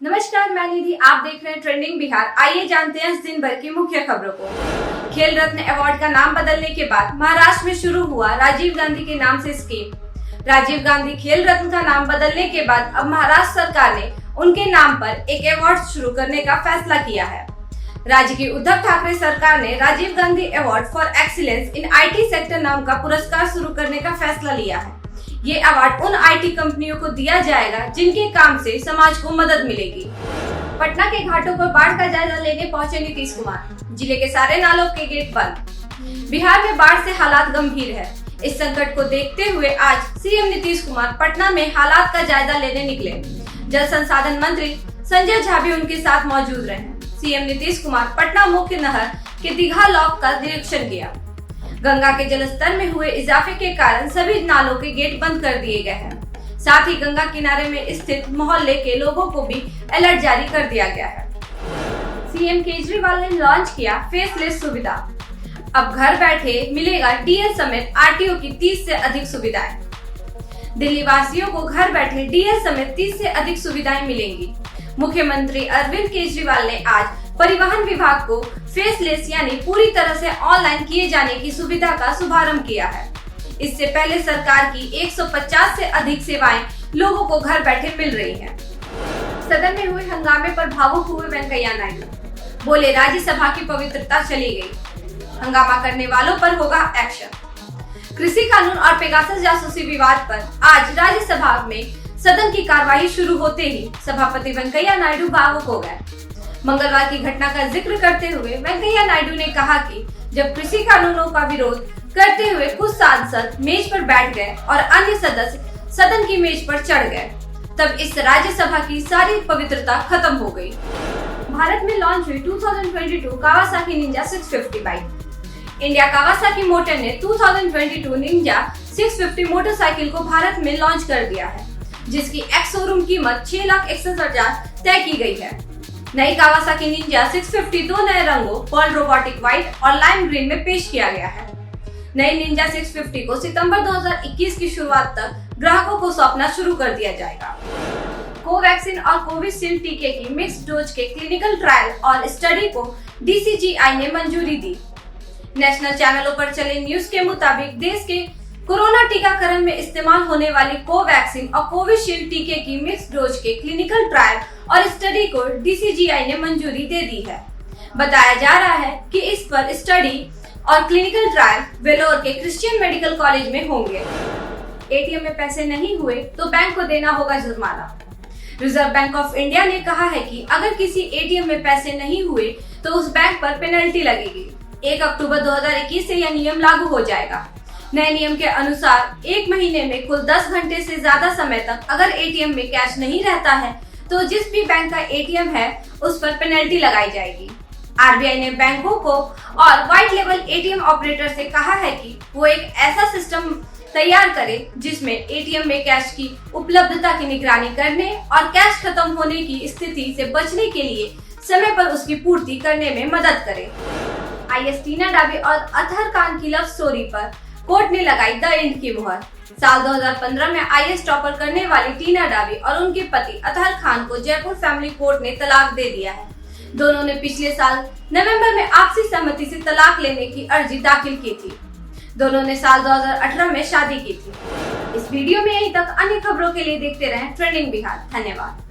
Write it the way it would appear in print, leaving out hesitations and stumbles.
नमस्कार, मैं निधि। आप देख रहे हैं ट्रेंडिंग बिहार। आइए जानते हैं इस दिन भर की मुख्य खबरों को। खेल रत्न अवार्ड का नाम बदलने के बाद महाराष्ट्र में शुरू हुआ राजीव गांधी के नाम से स्कीम। राजीव गांधी खेल रत्न का नाम बदलने के बाद अब महाराष्ट्र सरकार ने उनके नाम पर एक अवार्ड शुरू करने का फैसला किया है। राज्य की उद्धव ठाकरे सरकार ने Rajiv Gandhi award for excellence in IT sector नाम का पुरस्कार शुरू करने का फैसला लिया है। ये अवार्ड उन IT कंपनियों को दिया जाएगा जिनके काम से समाज को मदद मिलेगी। पटना के घाटों पर बाढ़ का जायजा लेने पहुंचे नीतीश कुमार। जिले के सारे नालों के गेट बंद। बिहार में बाढ़ से हालात गंभीर है। इस संकट को देखते हुए आज सीएम नीतीश कुमार पटना में हालात का जायजा लेने निकले। जल संसाधन मंत्री संजय झा भी उनके साथ मौजूद रहे। सीएम नीतीश कुमार पटना मुख्य नहर के दीघा लॉक का निरीक्षण किया। गंगा के जलस्तर में हुए इजाफे के कारण सभी नालों के गेट बंद कर दिए गए हैं। साथ ही गंगा किनारे में स्थित मोहल्ले के लोगों को भी अलर्ट जारी कर दिया गया है। सीएम केजरीवाल ने लॉन्च किया फेसलेस सुविधा। अब घर बैठे मिलेगा DL समेत RTO की 30 से अधिक सुविधाएं। दिल्ली वासियों को घर बैठे DL समेत 30 से अधिक सुविधाएं मिलेंगी। मुख्यमंत्री अरविंद केजरीवाल ने आज परिवहन विभाग को फेसलेस यानी पूरी तरह से ऑनलाइन किए जाने की सुविधा का शुभारंभ किया है। इससे पहले सरकार की 150 से अधिक सेवाएं लोगों को घर बैठे मिल रही हैं। सदन में हुए हंगामे पर भावुक हुए वेंकैया नायडू। बोले, राज्यसभा की पवित्रता चली गई। हंगामा करने वालों पर होगा एक्शन। कृषि कानून और पेगासस जासूसी विवाद पर आज राज्यसभा में सदन की कार्यवाही शुरू होते ही सभापति वेंकैया नायडू भावुक हो गए। मंगलवार की घटना का जिक्र करते हुए वेंकैया नायडू ने कहा कि जब कृषि कानूनों का विरोध करते हुए कुछ सांसद मेज पर बैठ गए और अन्य सदस्य सदन की मेज पर चढ़ गए, तब इस राज्यसभा की सारी पवित्रता खत्म हो गई। भारत में लॉन्च हुई 2022 Kawasaki Ninja 650 bike. India Kawasaki motor ने 2022 निंजा 650 मोटरसाइकिल को भारत में लॉन्च कर दिया है, जिसकी एक्स शोरूम कीमत 6,61,000 तय की गई है। नई कावासाकी निंजा 650 दो नए रंगों पर्ल रोबोटिक व्हाइट और लाइम ग्रीन में पेश किया गया है। नई निंजा 650 को सितंबर 2021 की शुरुआत तक ग्राहकों को सौंपना शुरू कर दिया जाएगा। कोवैक्सीन और कोविशील्ड टीके की मिक्स डोज के क्लिनिकल ट्रायल और स्टडी को DCGI ने मंजूरी दी। नेशनल चैनलों पर चले न्यूज के मुताबिक देश के कोरोना टीकाकरण में इस्तेमाल होने वाली कोवैक्सीन और कोविशील्ड टीके की मिक्स डोज के क्लिनिकल ट्रायल और स्टडी को DCGI ने मंजूरी दे दी है। बताया जा रहा है कि इस पर स्टडी और क्लिनिकल ट्रायल वेलोर के क्रिश्चियन मेडिकल कॉलेज में होंगे। ATM में पैसे नहीं हुए तो बैंक को देना होगा जुर्माना। रिजर्व बैंक ऑफ इंडिया ने कहा है कि अगर किसी ATM में पैसे नहीं हुए तो उस बैंक पर पेनल्टी लगेगी। 1 अक्टूबर 2021 से यह नियम लागू हो जाएगा। नए नियम के अनुसार 1 महीने में कुल 10 घंटे से ज्यादा समय तक अगर ATM में कैश नहीं रहता है तो जिस भी बैंक का ATM है उस पर पेनल्टी लगाई जाएगी। RBI ने बैंकों को और व्हाइट लेवल ATM ऑपरेटर से कहा है कि वो एक ऐसा सिस्टम तैयार करे जिसमें ATM में कैश की उपलब्धता की निगरानी करने और कैश खत्म होने की स्थिति से बचने के लिए समय पर उसकी पूर्ति करने में मदद करे। IS टीना डाबी और अतहर खान की लव स्टोरी पर कोर्ट ने लगाई द एंड की मुहर। साल 2015 में IS टॉपर करने वाली टीना डाबी और उनके पति अतहर खान को जयपुर फैमिली कोर्ट ने तलाक दे दिया है। दोनों ने पिछले साल नवंबर में आपसी सहमति से तलाक लेने की अर्जी दाखिल की थी। दोनों ने साल 2018 में शादी की थी। इस वीडियो में यहीं तक। अन्य खबरों के लिए देखते रहें ट्रेंडिंग बिहार। धन्यवाद।